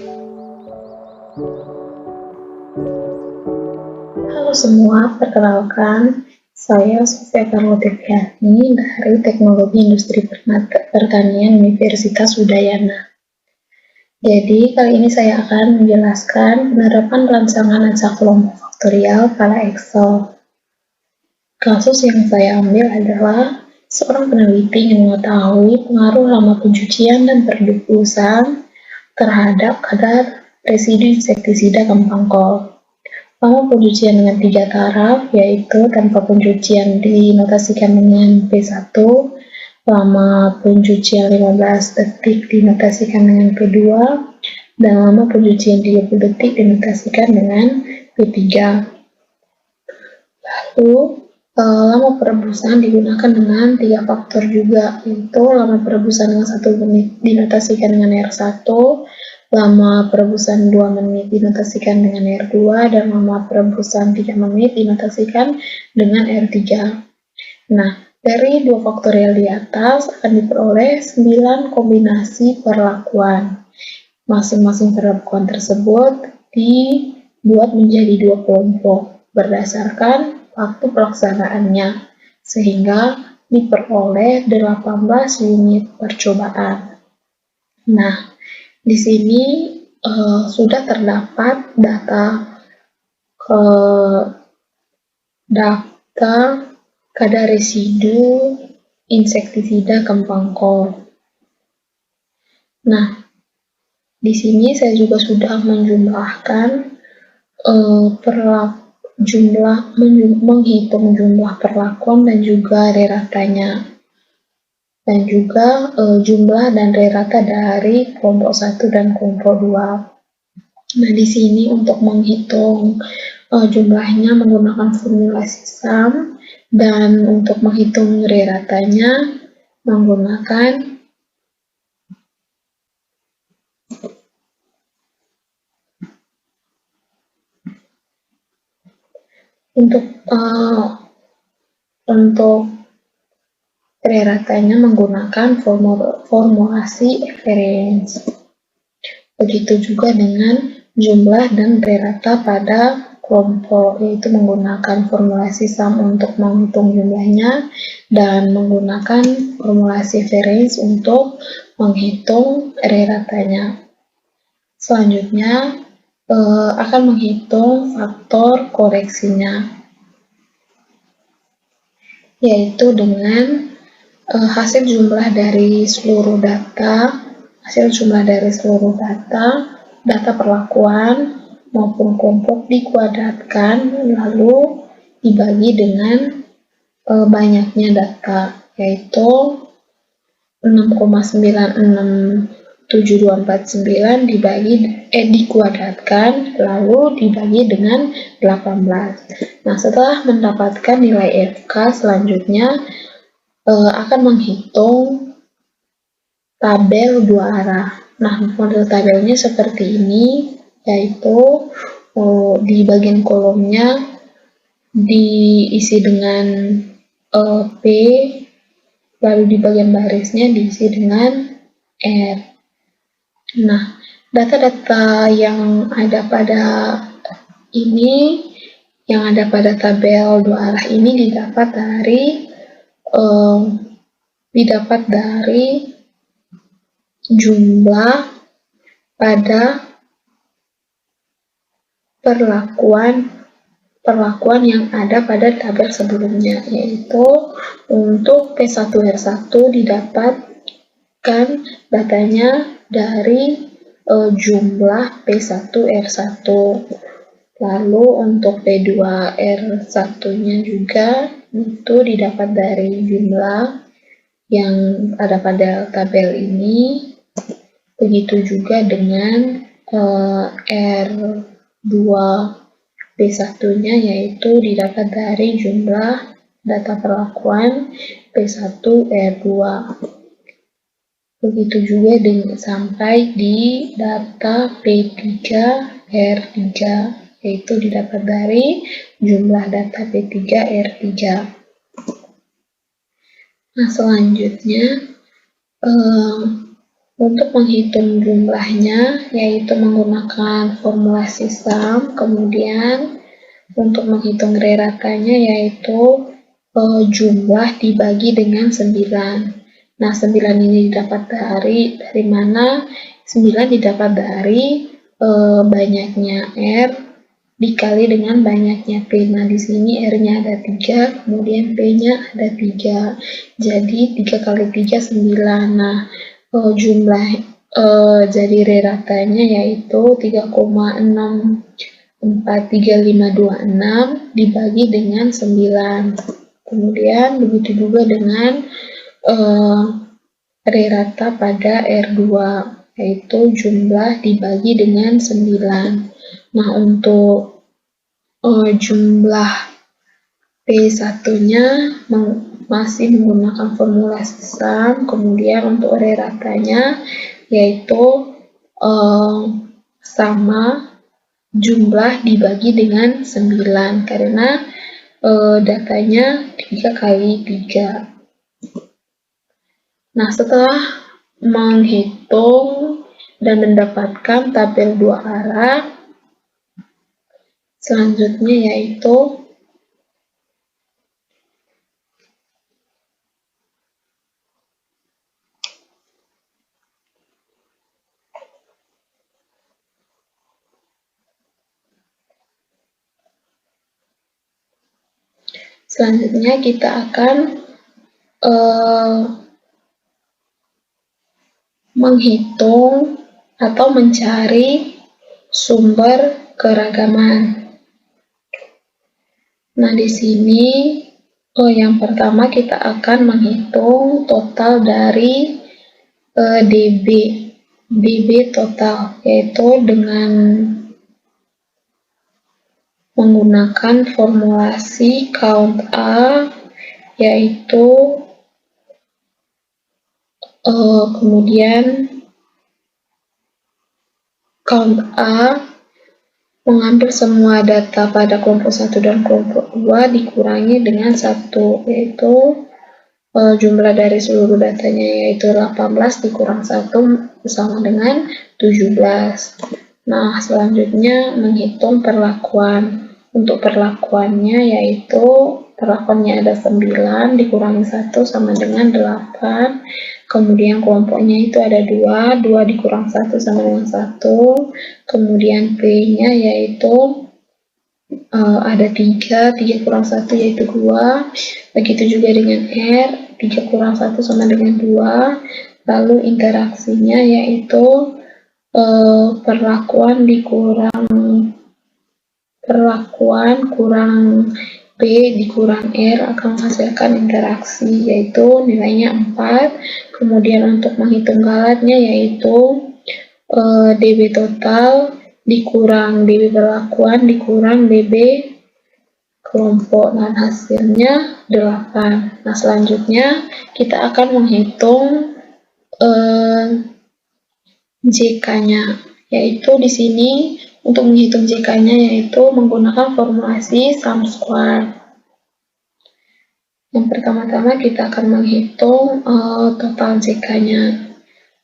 Halo semua, perkenalkan saya Sofia Karlotipiani dari Teknologi Industri Pertanian Universitas Udayana. Jadi, kali ini saya akan menjelaskan penerapan rancangan acak kelompok faktorial pada Excel. Kasus yang saya ambil adalah seorang peneliti yang mengetahui pengaruh lama pencucian dan perebusan terhadap kadar residu insektisida kembang kol. Lama pencucian dengan 3 taraf, yaitu tanpa pencucian dinotasikan dengan P1, lama pencucian 15 detik dinotasikan dengan P2, dan lama pencucian 30 detik dinotasikan dengan P3. Lalu, lama perebusan digunakan dengan 3 faktor juga, yaitu lama perebusan dengan 1 menit dinotasikan dengan R1, lama perebusan 2 menit dinotasikan dengan R2, dan lama perebusan 3 menit dinotasikan dengan R3. Nah, dari 2 faktorial di atas akan diperoleh 9 kombinasi perlakuan. Masing-masing perlakuan tersebut dibuat menjadi 2 kelompok berdasarkan waktu pelaksanaannya, sehingga diperoleh 18 unit percobaan. Nah, di sini sudah terdapat data kadar residu insektisida kembang kol. Nah, di sini saya juga sudah menjumlahkan menghitung jumlah perlakuan dan juga reratanya, dan juga jumlah dan rerata dari kelompok 1 dan kelompok 2. Nah, di sini untuk menghitung jumlahnya menggunakan formulasi SUM, dan untuk menghitung reratanya menggunakan untuk reratanya menggunakan formulasi average. Begitu juga dengan jumlah dan rerata pada kelompok, yaitu menggunakan formulasi SUM untuk menghitung jumlahnya dan menggunakan formulasi average untuk menghitung reratanya. Selanjutnya akan menghitung faktor koreksinya, yaitu dengan hasil jumlah dari seluruh data, data perlakuan maupun kelompok dikuadratkan lalu dibagi dengan banyaknya data, yaitu 6,967249 dikuadratkan lalu dibagi dengan 18. Nah, setelah mendapatkan nilai FK, selanjutnya akan menghitung tabel 2 arah. Nah, model tabelnya seperti ini, yaitu di bagian kolomnya diisi dengan P, lalu di bagian barisnya diisi dengan R. Nah, data-data yang ada pada tabel 2 arah ini didapat dari jumlah pada perlakuan yang ada pada tabel sebelumnya, yaitu untuk P1R1 didapatkan datanya dari jumlah P1R1. Lalu untuk P2R1-nya juga itu didapat dari jumlah yang ada pada tabel ini. Begitu juga dengan R2P1-nya, yaitu didapat dari jumlah data perlakuan P1R2. Begitu juga sampai di data P3R3, yaitu didapat dari jumlah data P3R3. Nah, selanjutnya Untuk menghitung jumlahnya, yaitu menggunakan formulasi sum. Kemudian untuk menghitung reratanya, yaitu jumlah dibagi dengan 9. Nah, 9 ini didapat dari mana? 9 didapat dari banyaknya R dikali dengan banyaknya P. Nah, di sini R-nya ada 3, kemudian P-nya ada 3. Jadi, 3 kali 3, 9. Nah, jadi reratanya yaitu 3,643526 dibagi dengan 9. Kemudian begitu juga dengan rerata pada R2, yaitu jumlah dibagi dengan 9. Nah, untuk jumlah P1-nya masih menggunakan formulasi sum. Kemudian untuk reratanya yaitu sama jumlah dibagi dengan 9 karena datanya 3 kali 3. Nah, setelah menghitung dan mendapatkan tabel 2 arah, selanjutnya yaitu kita akan menghitung atau mencari sumber keragaman. Nah, di sini yang pertama kita akan menghitung total dari DB total, yaitu dengan menggunakan formulasi count A, yaitu kemudian count A mengambil semua data pada kelompok 1 dan kelompok 2 dikurangi dengan 1, yaitu jumlah dari seluruh datanya yaitu 18 dikurang 1 sama dengan 17. Nah, selanjutnya menghitung perlakuan. Untuk perlakuannya yaitu perlakuannya ada 9 dikurangi 1 sama dengan 8. Kemudian kelompoknya itu ada 2 dikurang 1 sama dengan 1. Kemudian P-nya yaitu ada 3 kurang 1 yaitu 2. Begitu juga dengan R, 3 kurang 1 sama dengan 2. Lalu interaksinya yaitu perlakuan kurang P dikurang R akan menghasilkan interaksi, yaitu nilainya 4. Kemudian untuk menghitung galatnya yaitu DB total dikurang DB perlakuan dikurang DB kelompok, dan hasilnya 8. Nah, selanjutnya kita akan menghitung JK-nya, yaitu di sini untuk menghitung JK-nya yaitu menggunakan formulasi sum square. Yang pertama-tama kita akan menghitung total JK-nya.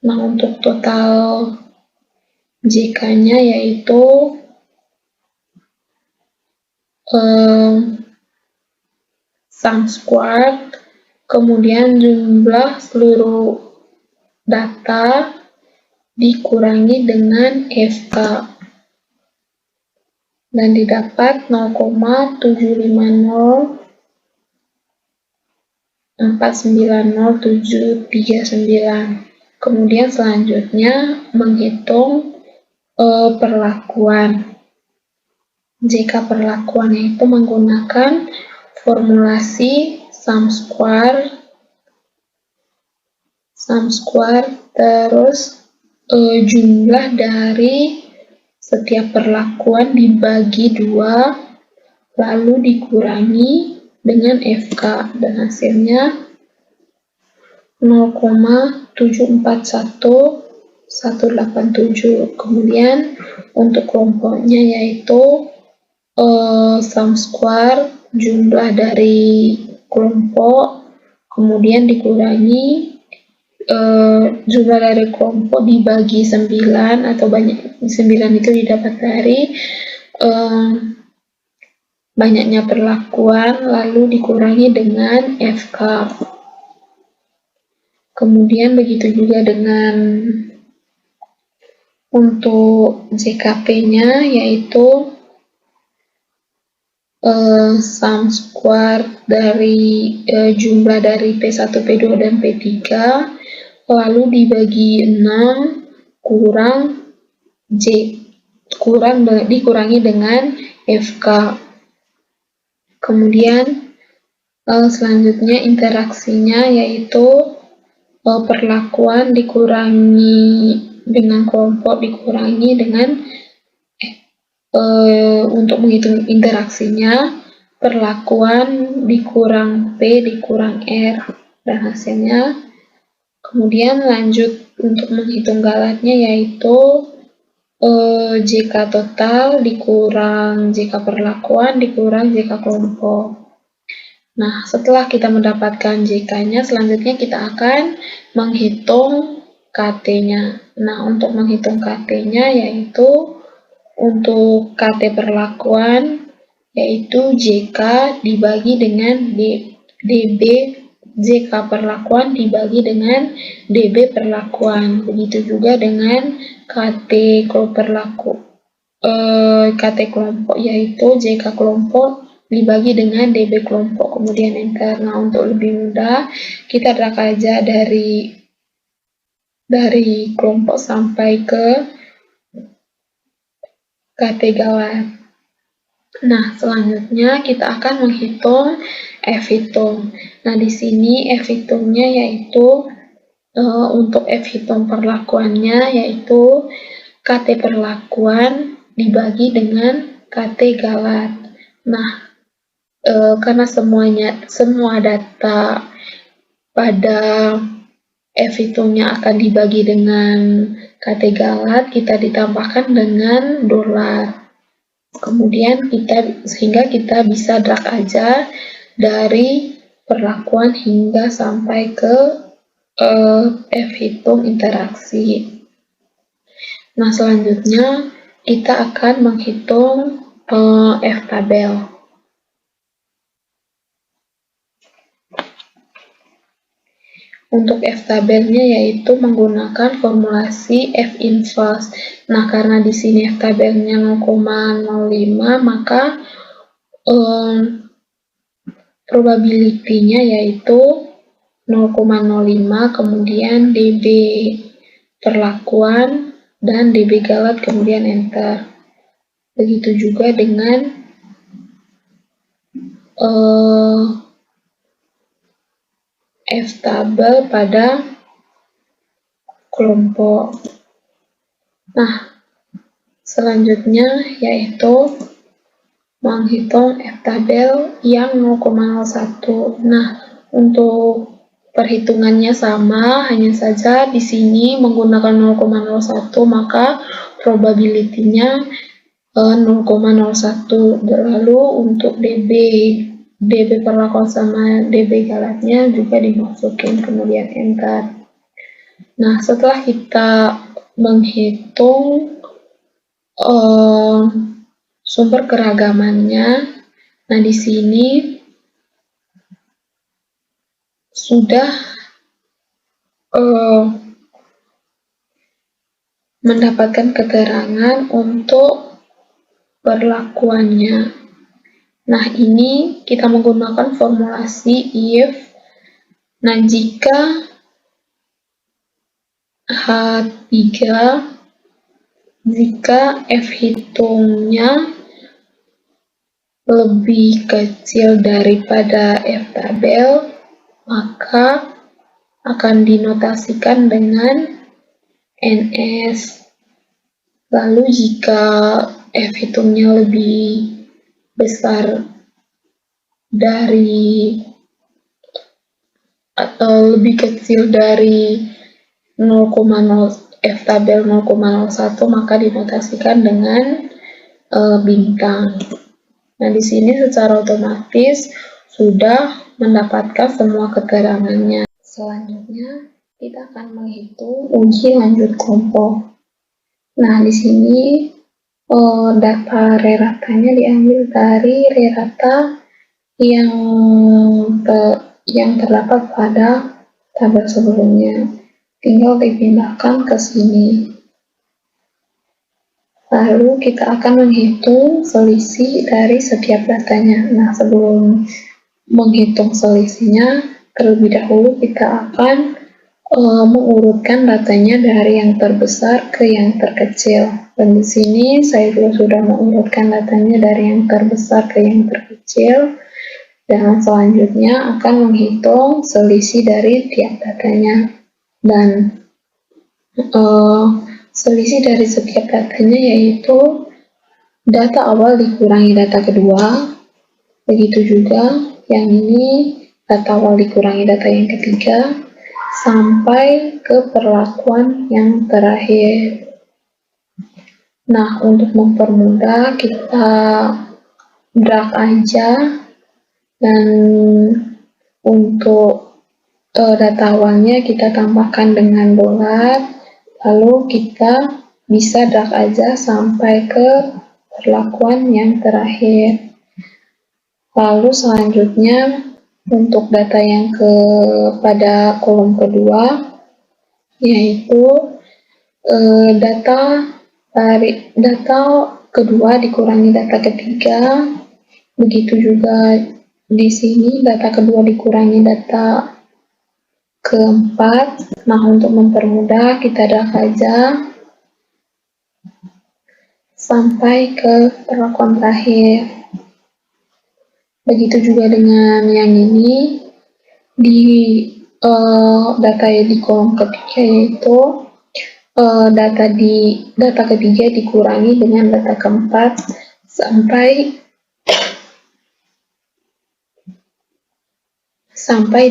Nah, untuk total JK-nya yaitu sum square, kemudian jumlah seluruh data dikurangi dengan FK, dan didapat 0,750490739. Kemudian selanjutnya menghitung perlakuan. JK perlakuan yaitu menggunakan formulasi sum square terus jumlah dari setiap perlakuan dibagi 2 lalu dikurangi dengan FK, dan hasilnya 0,741187. Kemudian untuk kelompoknya yaitu sum square jumlah dari kelompok kemudian dikurangi jumlah dari kelompok dibagi 9 atau banyak 9 itu didapat dari banyaknya perlakuan lalu dikurangi dengan FK. Kemudian begitu juga dengan untuk JKP-nya, yaitu sum square dari jumlah dari P1, P2, dan P3 lalu dibagi 6 kurang dikurangi dengan FK. Kemudian selanjutnya interaksinya yaitu perlakuan dikurangi dengan kelompok dikurangi dengan untuk menghitung interaksinya perlakuan dikurang P dikurang R dan hasilnya. Kemudian lanjut untuk menghitung galatnya yaitu JK total dikurang JK perlakuan dikurang JK kelompok. Nah, setelah kita mendapatkan JK-nya, selanjutnya kita akan menghitung KT-nya. Nah, untuk menghitung KT-nya yaitu untuk KT perlakuan yaitu JK dibagi dengan DB JK perlakuan dibagi dengan DB perlakuan. Begitu juga dengan KT kelompok yaitu JK kelompok dibagi dengan DB kelompok, kemudian enter. Nah, untuk lebih mudah kita drag aja dari kelompok sampai ke KT galat. Nah, selanjutnya kita akan menghitung F hitung. Nah, di sini F hitungnya yaitu untuk F hitung perlakuannya yaitu KT perlakuan dibagi dengan KT galat. Nah, karena semua data pada F hitungnya akan dibagi dengan KT galat, kita ditambahkan dengan $. Kemudian sehingga kita bisa drag aja dari perlakuan hingga sampai ke F hitung interaksi. Nah, selanjutnya kita akan menghitung F tabel. Untuk F tabelnya yaitu menggunakan formulasi F inverse. Nah, karena di sini F tabelnya 0,05, maka probability-nya yaitu 0,05, kemudian DB perlakuan dan DB galat, kemudian enter. Begitu juga dengan F tabel pada kelompok. Nah, selanjutnya yaitu menghitung F tabel yang 0,01. Nah, untuk perhitungannya sama, hanya saja di sini menggunakan 0,01 maka probability-nya 0,01. Lalu untuk DB perlakuan sama DB galatnya juga dimasukin, kemudian enter. Nah, setelah kita menghitung sumber keragamannya, nah di sini sudah mendapatkan keterangan untuk perlakuannya. Nah, ini kita menggunakan formulasi if. Nah, jika H3, jika F hitungnya lebih kecil daripada F tabel, maka akan dinotasikan dengan NS. Lalu jika F hitungnya lebih besar dari atau lebih kecil dari 0,0 F tabel 0,01, maka dinotasikan dengan bintang. Nah, di sini secara otomatis sudah mendapatkan semua keterangannya. Selanjutnya kita akan menghitung uji lanjut kelompok. Nah, di sini data reratanya diambil dari rerata yang terdapat pada tabel sebelumnya. Tinggal dipindahkan ke sini. Lalu kita akan menghitung selisih dari setiap datanya. Nah, sebelum menghitung selisihnya, terlebih dahulu kita akan mengurutkan datanya dari yang terbesar ke yang terkecil. Dan di sini saya juga sudah mengurutkan datanya dari yang terbesar ke yang terkecil. Dan selanjutnya akan menghitung selisih dari tiap datanya. Dan selisih dari setiap datanya yaitu data awal dikurangi data kedua, begitu juga yang ini data awal dikurangi data yang ketiga, sampai ke perlakuan yang terakhir. Nah, untuk mempermudah kita drag aja, dan untuk data awalnya kita tambahkan dengan dolar. Lalu kita bisa drag aja sampai ke perlakuan yang terakhir. Lalu selanjutnya untuk data yang pada kolom kedua, yaitu data kedua dikurangi data ketiga. Begitu juga di sini data kedua dikurangi data keempat. Nah, untuk mempermudah kita drag aja sampai ke perlakuan terakhir. Begitu juga dengan yang ini, di data di kolom ketiga, yaitu data ketiga dikurangi dengan data keempat sampai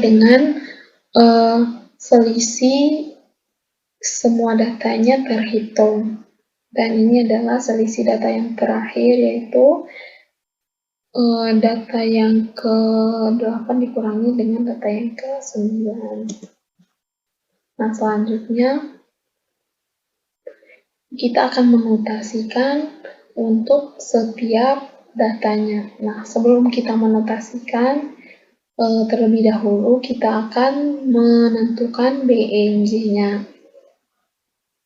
dengan selisih semua datanya terhitung. Dan ini adalah selisih data yang terakhir, yaitu data yang ke-8 dikurangi dengan data yang ke-9. Nah, selanjutnya kita akan menotasikan untuk setiap datanya. Nah, sebelum kita menotasikan, terlebih dahulu kita akan menentukan BEJ-nya.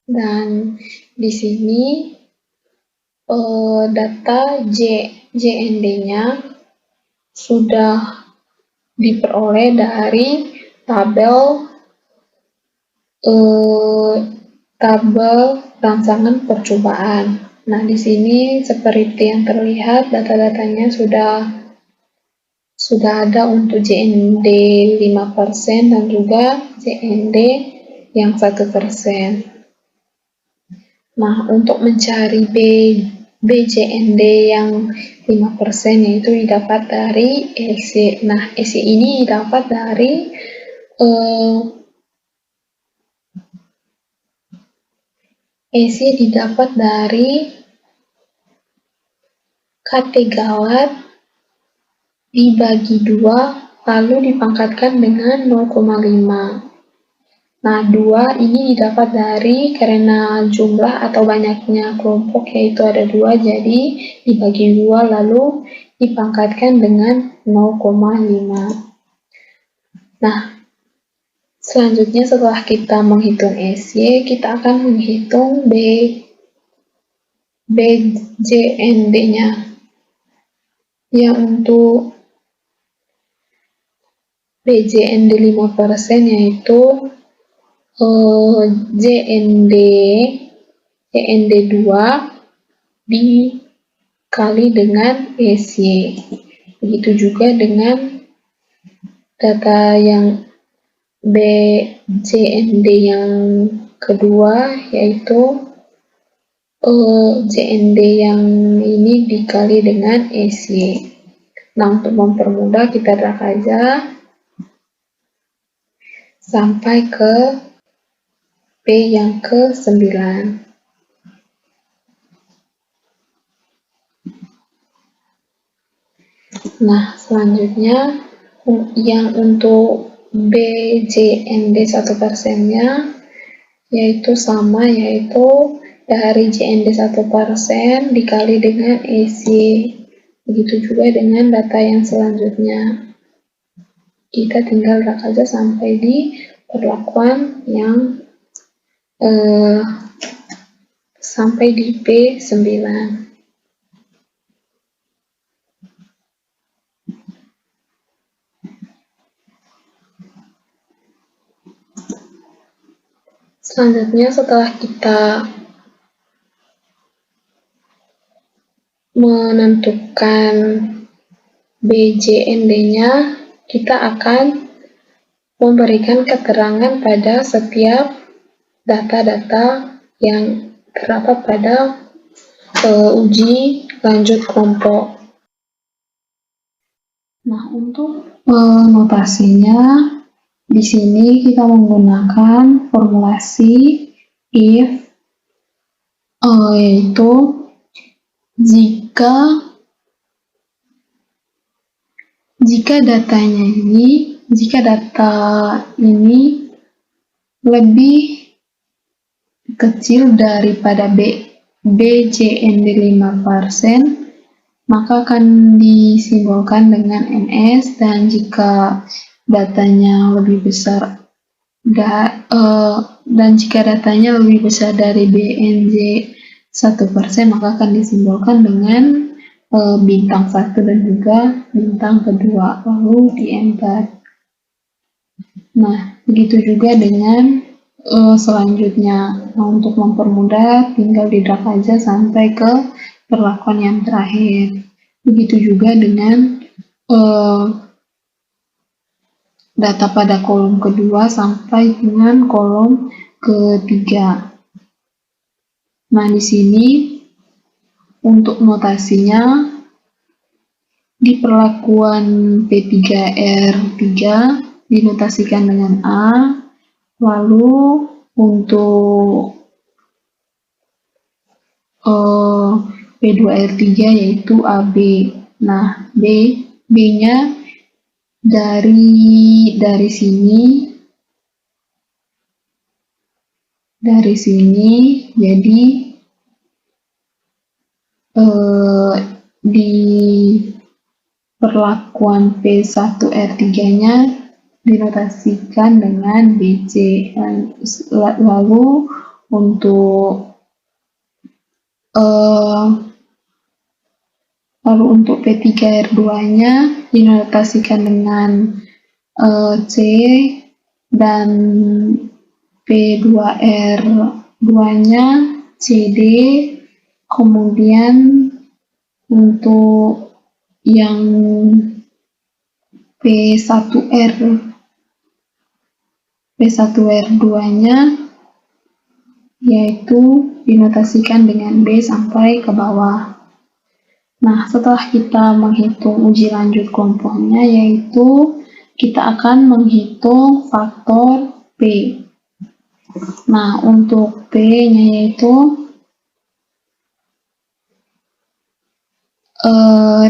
Dan di sini data JND-nya sudah diperoleh dari tabel rangsangan percobaan. Nah, di sini seperti yang terlihat data-datanya sudah ada untuk JND 5% dan juga JND yang 1%. Nah, untuk mencari BJND yang 5% yaitu didapat dari EC. Nah, EC ini didapat dari KT Galat dibagi 2 lalu dipangkatkan dengan 0,5. Nah, 2 ini didapat dari karena jumlah atau banyaknya kelompok yaitu ada 2, jadi dibagi 2 lalu dipangkatkan dengan 0,5. Nah, selanjutnya setelah kita menghitung SY, kita akan menghitung BJND-nya. Yang untuk BJND 5% yaitu JND 2 dikali dengan SY. Begitu juga dengan data yang BJND yang kedua, yaitu JND yang ini dikali dengan SY. Nah, untuk mempermudah kita drag aja sampai ke P yang ke-9. Nah, selanjutnya yang untuk BJND 1%-nya yaitu sama, yaitu dari JND 1% dikali dengan EC. Begitu juga dengan data yang selanjutnya. Kita tinggal drag aja sampai di perlakuan yang sampai di P9. Selanjutnya, setelah kita menentukan BJND-nya, kita akan memberikan keterangan pada setiap data-data yang terdapat pada uji lanjut kelompok. Nah, untuk notasinya, di sini kita menggunakan formulasi if, yaitu jika data ini lebih kecil daripada BJND 5%, maka akan disimbolkan dengan NS, dan jika datanya lebih besar dari BNJ 1%, maka akan disimbolkan dengan bintang 1 dan juga bintang kedua, lalu di enter. Nah, begitu juga dengan selanjutnya. Nah, untuk mempermudah, tinggal di drag aja sampai ke perlakuan yang terakhir. Begitu juga dengan data pada kolom kedua sampai dengan kolom ketiga. Nah, di sini untuk notasinya di perlakuan P3R3 dinotasikan dengan A, lalu untuk P2R3 yaitu AB. Nah, B-nya dari sini, jadi di perlakuan P1R3-nya dinotasikan dengan BC. Lalu untuk P3R2-nya dinotasikan dengan C, dan P2R2-nya CD. Kemudian untuk yang P1R2-nya yaitu dinotasikan dengan B sampai ke bawah. Nah, setelah kita menghitung uji lanjut kelompoknya, yaitu kita akan menghitung faktor P. Nah, untuk P-nya yaitu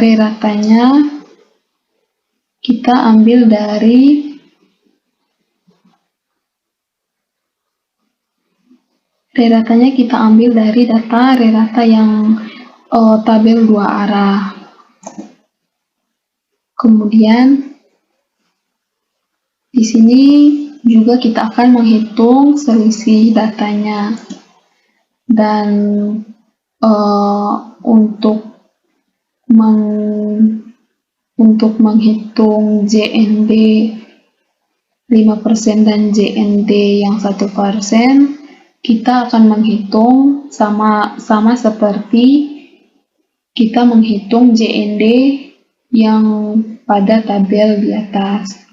reratanya kita ambil dari data rerata yang tabel 2 arah. Kemudian di sini juga kita akan menghitung selisih datanya, dan untuk menghitung JND 5% dan JND yang 1%, kita akan menghitung sama seperti kita menghitung JND yang pada tabel di atas.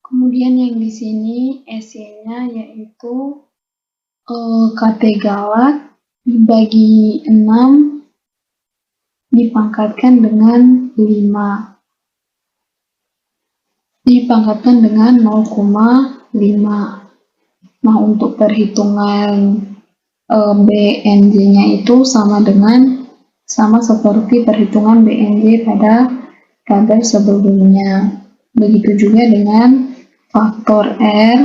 Kemudian yang di sini SC-nya yaitu KT Galak dibagi 6 dipangkatkan dengan 5. Dipangkatkan dengan 0,5. Nah, untuk perhitungan BNJ-nya itu sama seperti perhitungan BNJ pada tabel sebelumnya. Begitu juga dengan faktor R.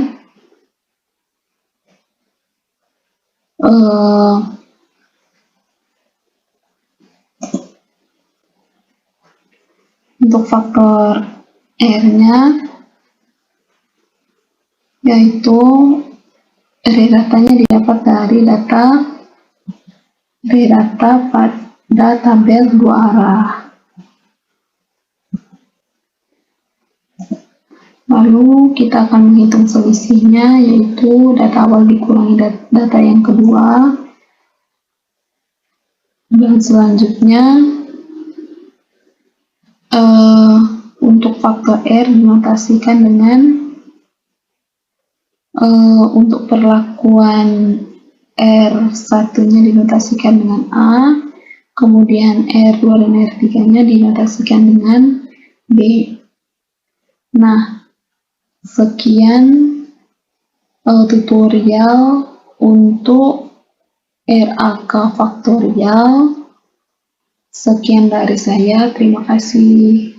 Untuk faktor R-nya yaitu datanya didapat dari data pada tabel 2 arah. Lalu kita akan menghitung selisihnya, yaitu data awal dikurangi data yang kedua. Dan selanjutnya untuk faktor R dinotasikan dengan untuk perlakuan R1-nya dinotasikan dengan A, kemudian R2 dan R3-nya dinotasikan dengan B. Nah, sekian tutorial untuk RAK faktorial. Sekian dari saya, terima kasih.